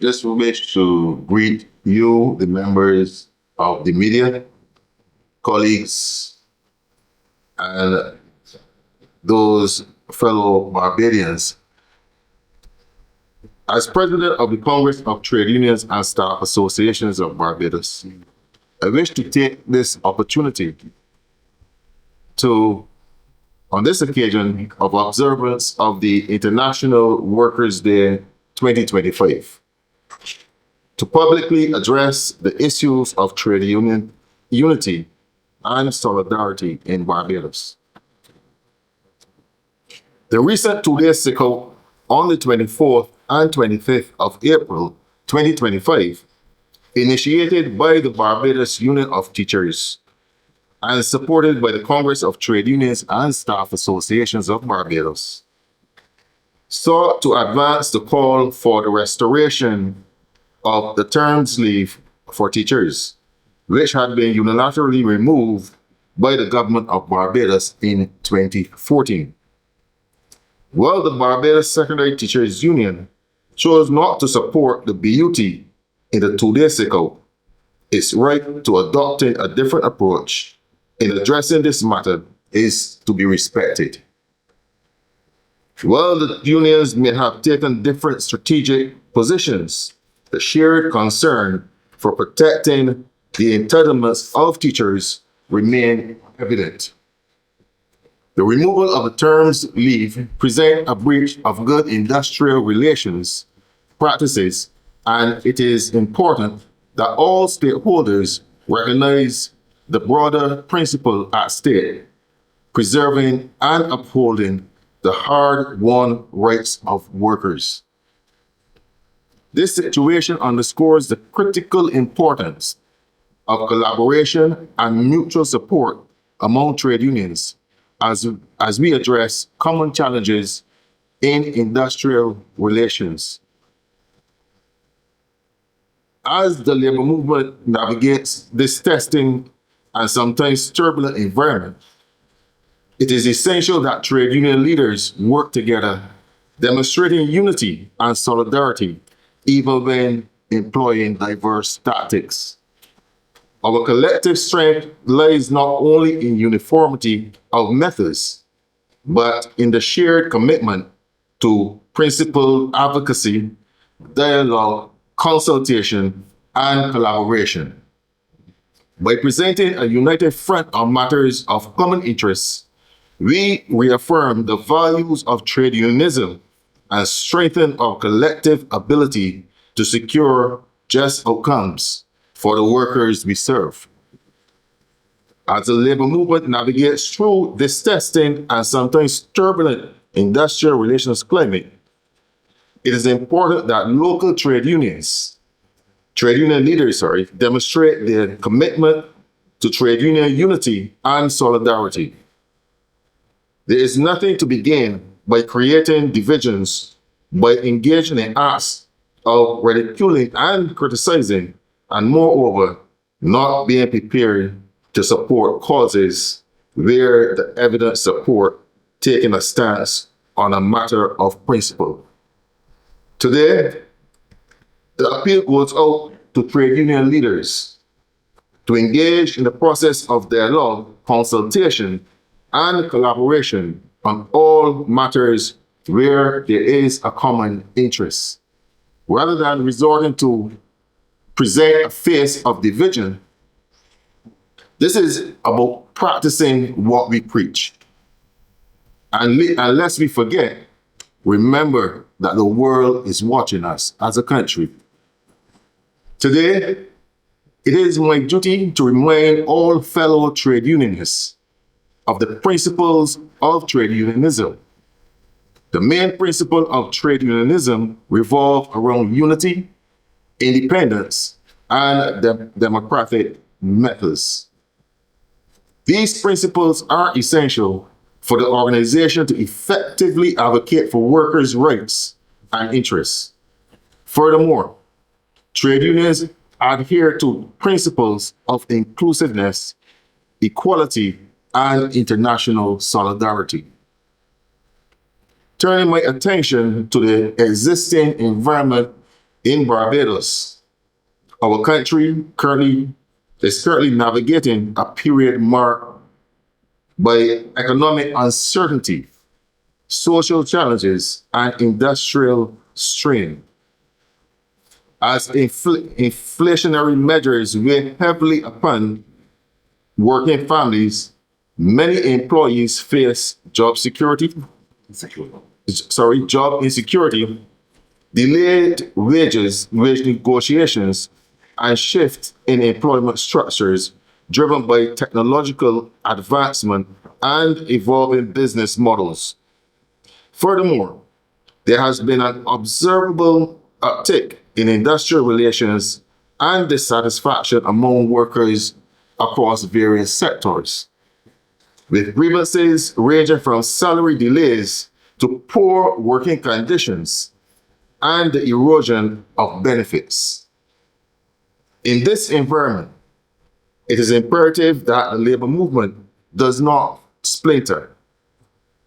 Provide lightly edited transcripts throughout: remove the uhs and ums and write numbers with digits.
just wish to greet you, the members of the media, colleagues, and those fellow Barbadians. As president of the Congress of Trade Unions and Staff Associations of Barbados, I wish to take this opportunity to, on this occasion of observance of the International Workers' Day 2025, to publicly address the issues of trade union unity and solidarity in Barbados. The recent two-day sickle on the 24th and 25th of April 2025, initiated by the Barbados Union of Teachers and supported by the Congress of Trade Unions and Staff Associations of Barbados, sought to advance the call for the restoration of the terms leave for teachers, which had been unilaterally removed by the government of Barbados in 2014. While the Barbados Secondary Teachers Union chose not to support the BUT in the two-day sickle, its right to adopting a different approach in addressing this matter is to be respected. While the unions may have taken different strategic positions, the shared concern for protecting the entitlements of teachers remain evident. The removal of the terms leave present a breach of good industrial relations practices, and it is important that all stakeholders recognize the broader principle at stake, preserving and upholding the hard-won rights of workers. This situation underscores the critical importance of collaboration and mutual support among trade unions as we address common challenges in industrial relations. As the labor movement navigates this testing and sometimes turbulent environment, it is essential that trade union leaders work together, demonstrating unity and solidarity, even when employing diverse tactics. Our collective strength lies not only in uniformity of methods, but in the shared commitment to principled advocacy, dialogue, consultation, and collaboration. By presenting a united front on matters of common interest, we reaffirm the values of trade unionism and strengthen our collective ability to secure just outcomes for the workers we serve. As the labor movement navigates through this testing and sometimes turbulent industrial relations climate, it is important that local trade union leaders, demonstrate their commitment to trade union unity and solidarity. There is nothing to be gained by creating divisions, by engaging in acts of ridiculing and criticizing, and moreover, not being prepared to support causes where the evidence support taking a stance on a matter of principle. Today, the appeal goes out to trade union leaders to engage in the process of dialogue, consultation, and collaboration on all matters where there is a common interest, rather than resorting to present a face of division. This is about practicing what we preach. And lest we forget, remember that the world is watching us as a country. Today, it is my duty to remind all fellow trade unionists of the principles of trade unionism. The main principle of trade unionism revolves around unity, independence, and democratic methods. These principles are essential for the organization to effectively advocate for workers' rights and interests. Furthermore, trade unions adhere to principles of inclusiveness, equality, and international solidarity. Turning my attention to the existing environment In Barbados, our country is currently navigating a period marked by economic uncertainty, social challenges, and industrial strain. As inflationary measures weigh heavily upon working families, many employees face job insecurity, delayed wage negotiations, and shift in employment structures driven by technological advancement and evolving business models. Furthermore, there has been an observable uptick in industrial relations and dissatisfaction among workers across various sectors, with grievances ranging from salary delays to poor working conditions and the erosion of benefits. In this environment, it is imperative that the labor movement does not splinter,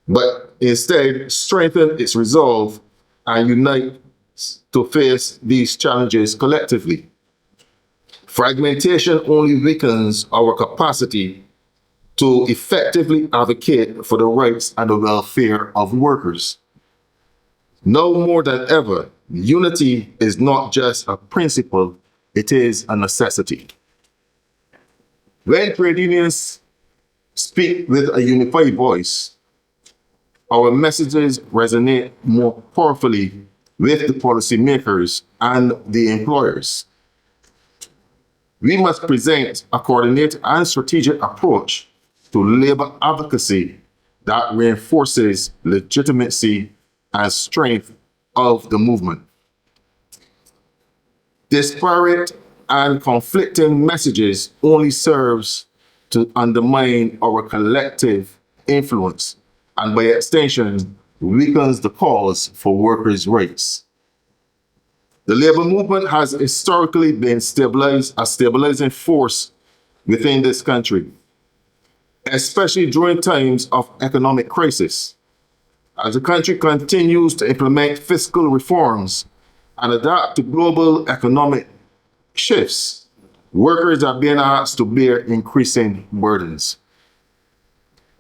but instead strengthen its resolve and unite to face these challenges collectively. Fragmentation only weakens our capacity to effectively advocate for the rights and the welfare of workers. Now more than ever, unity is not just a principle, it is a necessity. When trade unions speak with a unified voice, our messages resonate more powerfully with the policymakers and the employers. We must present a coordinated and strategic approach to labor advocacy that reinforces legitimacy and strength of the movement. Disparate and conflicting messages only serves to undermine our collective influence and by extension weakens the cause for workers' rights. The labor movement has historically been a stabilizing force within this country, especially during times of economic crisis. As the country continues to implement fiscal reforms and adapt to global economic shifts, workers are being asked to bear increasing burdens.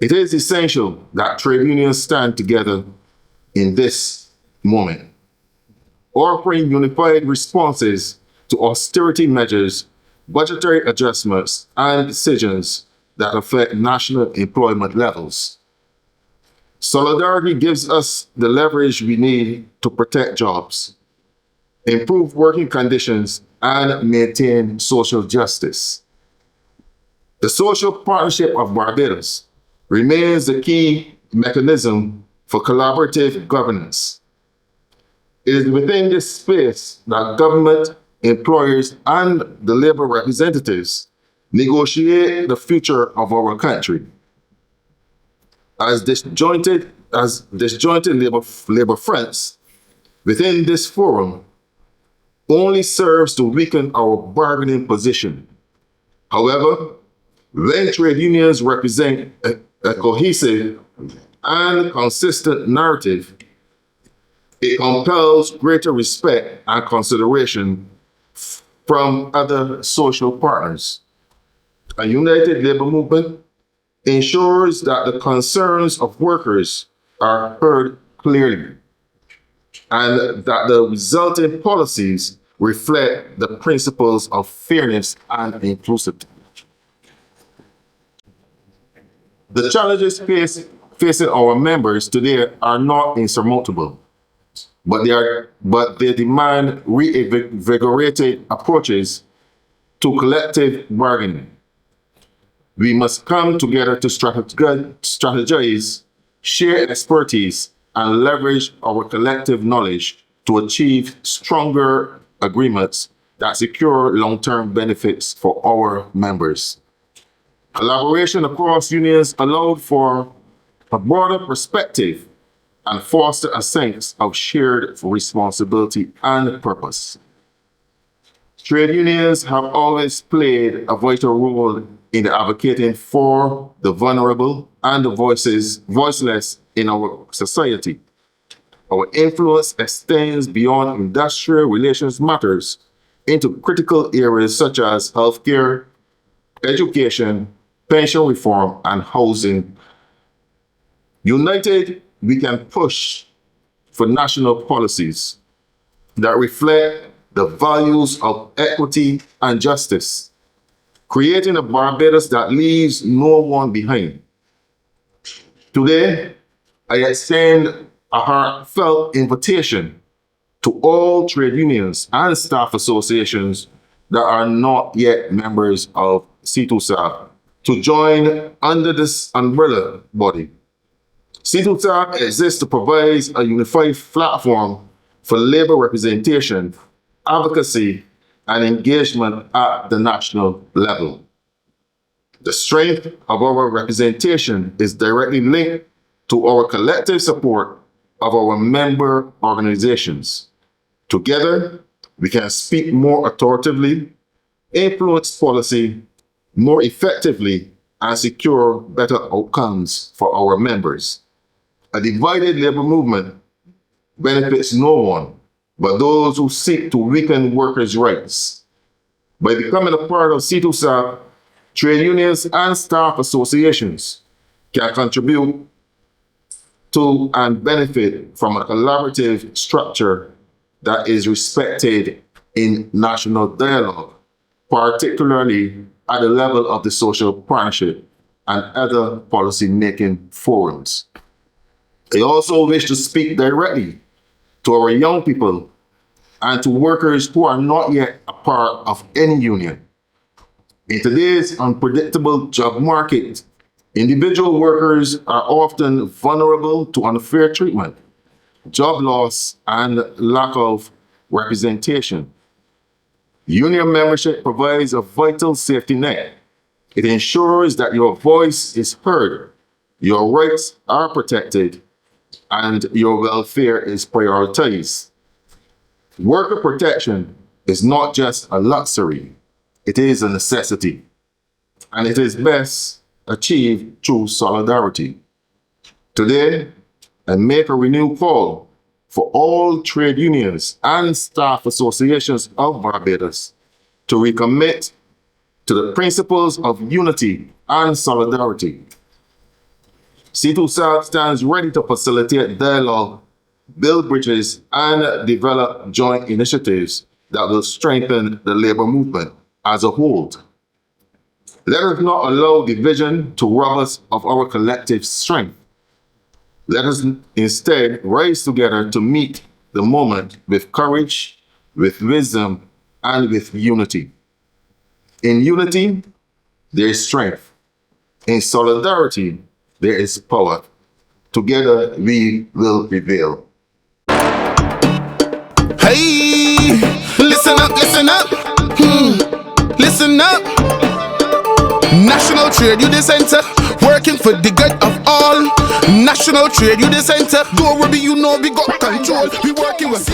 It is essential that trade unions stand together in this moment, offering unified responses to austerity measures, budgetary adjustments, and decisions that affect national employment levels. Solidarity gives us the leverage we need to protect jobs, improve working conditions, and maintain social justice. The Social Partnership of Barbados remains the key mechanism for collaborative governance. It is within this space that government, employers, and the labor representatives negotiate the future of our country. As disjointed labor fronts within this forum only serves to weaken our bargaining position. However, when trade unions represent a cohesive and consistent narrative, it compels greater respect and consideration from other social partners. A united labor movement ensures that the concerns of workers are heard clearly and that the resulting policies reflect the principles of fairness and inclusivity. The challenges facing our members today are not insurmountable, but they demand reinvigorated approaches to collective bargaining. We must come together to strategize, share expertise, and leverage our collective knowledge to achieve stronger agreements that secure long-term benefits for our members. Collaboration across unions allowed for a broader perspective and foster a sense of shared responsibility and purpose. Trade unions have always played a vital role in advocating for the vulnerable and the voiceless in our society. our influence extends beyond industrial relations matters into critical areas such as healthcare, education, pension reform, and housing. United, we can push for national policies that reflect the values of equity and justice, creating a Barbados that leaves no one behind. Today, I extend a heartfelt invitation to all trade unions and staff associations that are not yet members of CTUSAB to join under this umbrella body. CTUSAB exists to provide a unified platform for labor representation, advocacy, and engagement at the national level. The strength of our representation is directly linked to our collective support of our member organizations. Together, we can speak more authoritatively, influence policy more effectively, and secure better outcomes for our members. A divided labor movement benefits no one but those who seek to weaken workers' rights. By becoming a part of CTUSAB, trade unions and staff associations can contribute to and benefit from a collaborative structure that is respected in national dialogue, particularly at the level of the social partnership and other policy-making forums. I also wish to speak directly to our young people and to workers who are not yet a part of any union. In today's unpredictable job market, individual workers are often vulnerable to unfair treatment, job loss, and lack of representation. Union membership provides a vital safety net. It ensures that your voice is heard, your rights are protected, and your welfare is prioritized. Worker protection is not just a luxury, it is a necessity, and it is best achieved through solidarity. Today, I make a renewed call for all trade unions and staff associations of Barbados to recommit to the principles of unity and solidarity. CTUSAB stands ready to facilitate dialogue, build bridges, and develop joint initiatives that will strengthen the labor movement as a whole. Let us not allow division to rob us of our collective strength. Let us instead rise together to meet the moment with courage, with wisdom, and with unity. In unity, there is strength. In solidarity, there is power. Together, we will prevail. Hey, listen up, listen up. Listen up. National Trade Union Center, working for the good of all. National Trade Union Center, don't worry, you know we got control. We working with